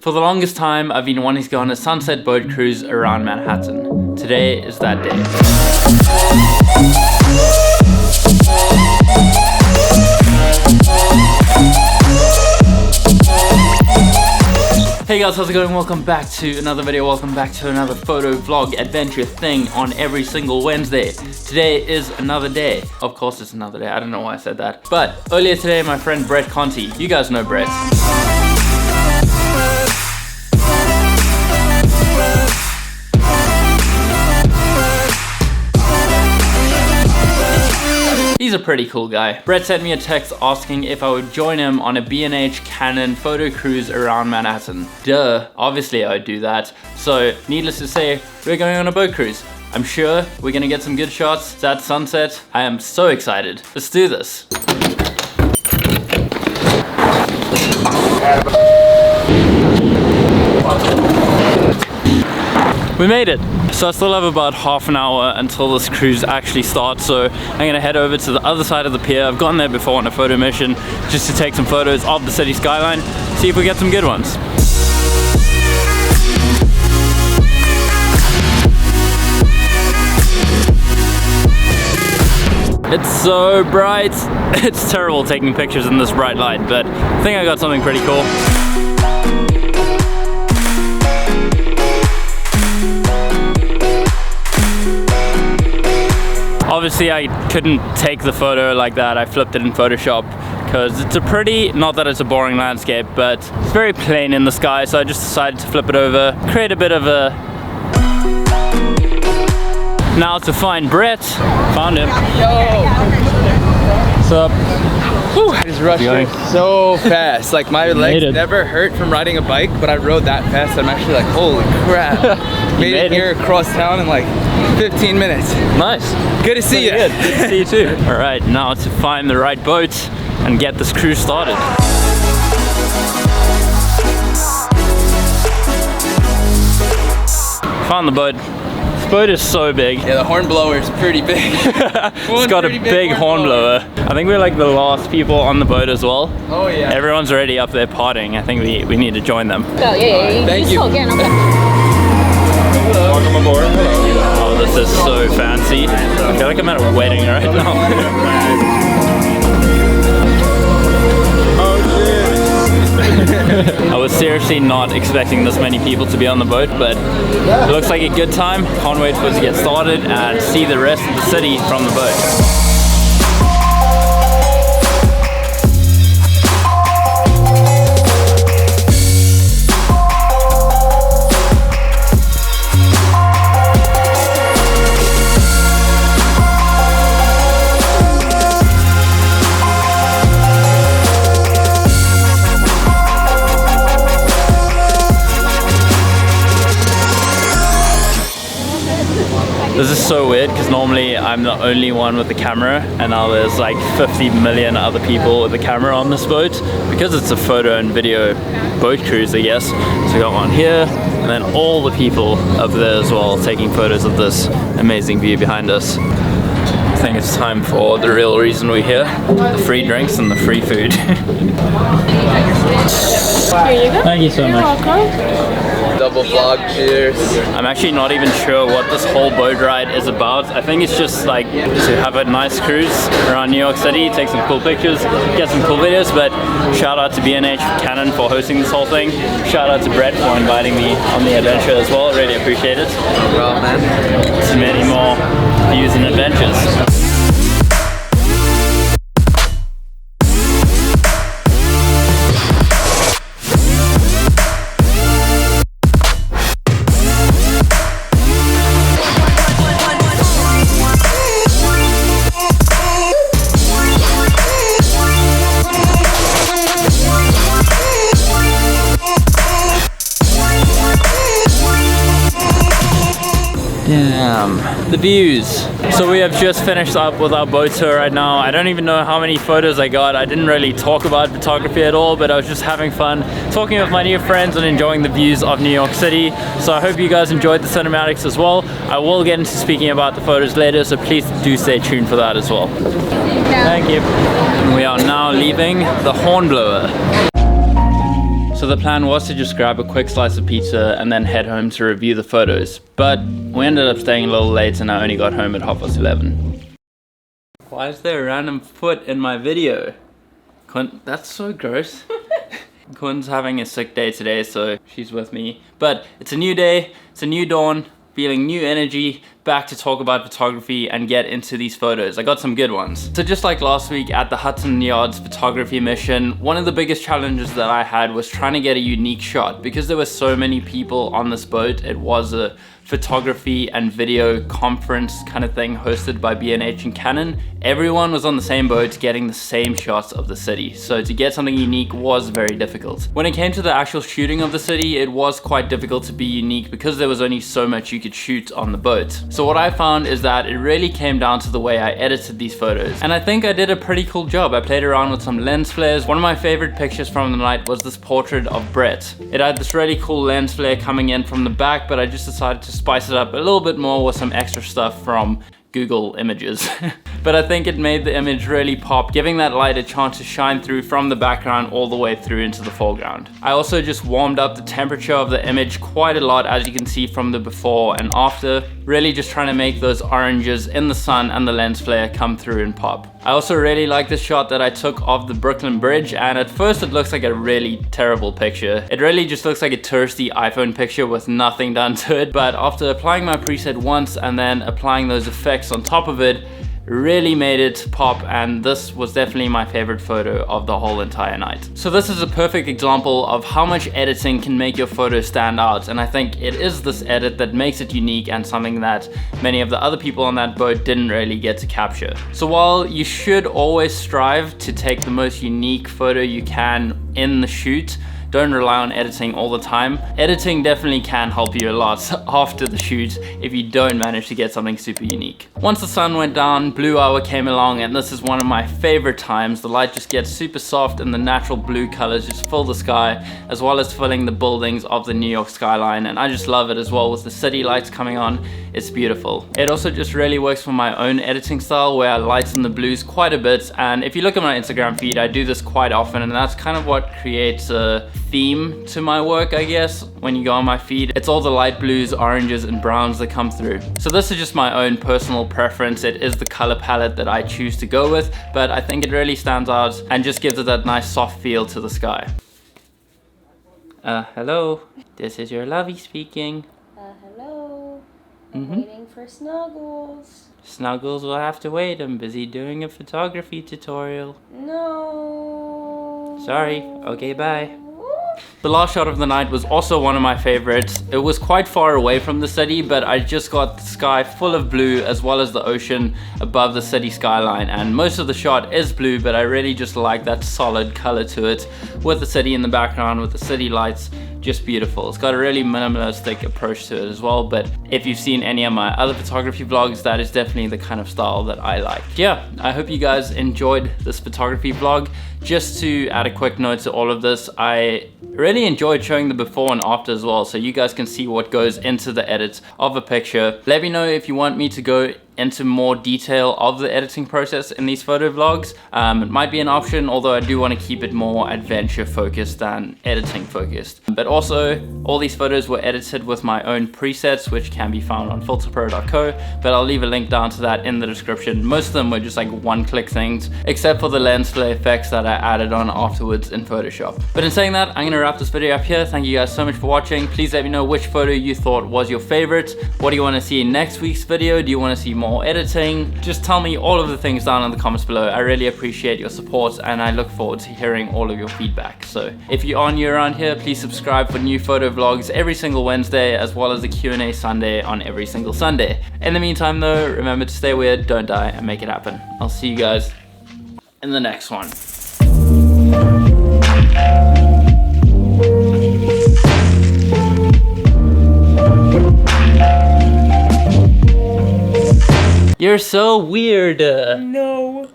For the longest time, I've been wanting to go on a sunset boat cruise around Manhattan. Today is that day. Hey guys, how's it going? Welcome back to another video. Welcome back to another photo vlog adventure thing on every single Wednesday. Today is another day. Of course it's another day. I don't know why I said that. But earlier today, my friend Brett Conti, you guys know Brett. He's a pretty cool guy. Brett sent me a text asking if I would join him on a B&H Canon photo cruise around Manhattan. Duh, obviously I would do that. So, needless to say, we're going on a boat cruise. I'm sure we're gonna get some good shots. It's at sunset. I am so excited. Let's do this. We made it. So I still have about half an hour until this cruise actually starts, so I'm gonna head over to the other side of the pier. I've gone there before on a photo mission just to take some photos of the city skyline, see if we get some good ones. It's so bright. It's terrible taking pictures in this bright light, but I think I got something pretty cool. Obviously I couldn't take the photo like that. I flipped it in Photoshop because it's a pretty, not that it's a boring landscape, but it's very plain in the sky, so I just decided to flip it over, create a bit of a... Now to find Brett. Found him. Yo! What's up? Whew, I just rushed here so fast. Like my legs never hurt from riding a bike, but I rode that fast. I'm actually like, holy crap. Made it here across town in like 15 minutes. Nice. Good to see you. Good to see you too. All right, now to find the right boat and get this cruise started. Found the boat. This boat is so big. Yeah, the horn blower is pretty big. It's got a big horn blower. I think we're like the last people on the boat as well. Oh yeah. Everyone's already up there partying. I think we need to join them. Yeah. Thank you. Welcome aboard. Oh, this is so fancy. I feel like I'm at a wedding right now. I was seriously not expecting this many people to be on the boat, but it looks like a good time. Can't wait for it to get started and see the rest of the city from the boat. This is so weird because normally I'm the only one with the camera, and now there's like 50 million other people with the camera on this boat because it's a photo and video boat cruise, I guess. So we got one here and then all the people up there as well taking photos of this amazing view behind us. I think it's time for the real reason we're here, the free drinks and the free food. Here you go. Thank you so much. You're welcome. Double vlog, cheers. I'm actually not even sure what this whole boat ride is about. I think it's just like to have a nice cruise around New York City, take some cool pictures, get some cool videos, but shout out to B&H Canon for hosting this whole thing. Shout out to Brett for inviting me on the adventure as well. Really appreciate it. Well, man. So many more views and adventures. Damn, the views. So we have just finished up with our boat tour right now. I don't even know how many photos I got. I didn't really talk about photography at all, but I was just having fun talking with my new friends and enjoying the views of New York City. So I hope you guys enjoyed the cinematics as well. I will get into speaking about the photos later, so please do stay tuned for that as well. Thank you. We are now leaving the Hornblower. So the plan was to just grab a quick slice of pizza and then head home to review the photos. But we ended up staying a little late and I only got home at 11:30. Why is there a random foot in my video? That's so gross. Quinn's having a sick day today, so she's with me. But it's a new day, it's a new dawn, feeling new energy, back to talk about photography and get into these photos. I got some good ones. So just like last week at the Hudson Yards photography mission, one of the biggest challenges that I had was trying to get a unique shot. Because there were so many people on this boat, it was a photography and video conference kind of thing hosted by B&H and Canon. Everyone was on the same boat getting the same shots of the city. So to get something unique was very difficult. When it came to the actual shooting of the city, it was quite difficult to be unique because there was only so much you could shoot on the boat. So what I found is that it really came down to the way I edited these photos. And I think I did a pretty cool job. I played around with some lens flares. One of my favorite pictures from the night was this portrait of Brett. It had this really cool lens flare coming in from the back, but I just decided to spice it up a little bit more with some extra stuff from Google Images. But I think it made the image really pop, giving that light a chance to shine through from the background all the way through into the foreground. I also just warmed up the temperature of the image quite a lot, as you can see from the before and after, really just trying to make those oranges in the sun and the lens flare come through and pop. I also really like this shot that I took of the Brooklyn Bridge, and at first it looks like a really terrible picture. It really just looks like a touristy iPhone picture with nothing done to it, but after applying my preset once and then applying those effects on top of it, really made it pop, and this was definitely my favorite photo of the whole entire night. So this is a perfect example of how much editing can make your photo stand out, and I think it is this edit that makes it unique and something that many of the other people on that boat didn't really get to capture. So while you should always strive to take the most unique photo you can in the shoot, don't rely on editing all the time. Editing definitely can help you a lot after the shoot if you don't manage to get something super unique. Once the sun went down, blue hour came along, and this is one of my favorite times. The light just gets super soft and the natural blue colors just fill the sky, as well as filling the buildings of the New York skyline, and I just love it as well with the city lights coming on. It's beautiful. It also just really works for my own editing style, where I lighten the blues quite a bit, and if you look at my Instagram feed, I do this quite often, and that's kind of what creates a theme to my work, I guess. When you go on my feed, it's all the light blues, oranges, and browns that come through. So this is just my own personal preference. It is the color palette that I choose to go with, but I think it really stands out and just gives it that nice soft feel to the sky. Hello, this is your lovey speaking. Hello. I'm waiting for Snuggles. Snuggles will have to wait. I'm busy doing a photography tutorial. No. Sorry. Okay, bye. The last shot of the night was also one of my favorites. It was quite far away from the city, but I just got the sky full of blue as well as the ocean above the city skyline, and most of the shot is blue, but I really just like that solid color to it with the city in the background, with the city lights. Just beautiful. It's got a really minimalistic approach to it as well, but if you've seen any of my other photography vlogs, that is definitely the kind of style that I like. Yeah, I hope you guys enjoyed this photography vlog. Just to add a quick note to all of this, I really enjoyed showing the before and after as well, so you guys can see what goes into the edit of a picture. Let me know if you want me to go into more detail of the editing process in these photo vlogs. It might be an option, although I do want to keep it more adventure focused than editing focused. But also, all these photos were edited with my own presets, which can be found on filterpro.co, but I'll leave a link down to that in the description. Most of them were just like one-click things, except for the lens flare effects that I added on afterwards in Photoshop. But in saying that, I'm gonna wrap this video up here. Thank you guys so much for watching. Please let me know which photo you thought was your favorite. What do you want to see in next week's video? Do you want to see more editing? Just tell me all of the things down in the comments below. I really appreciate your support, and I look forward to hearing all of your feedback. So if you are new around here, please subscribe for new photo vlogs every single Wednesday, as well as the Q&A Sunday on every single Sunday. In the meantime though, remember to stay weird, don't die, and make it happen. I'll see you guys in the next one. You're so weird. No.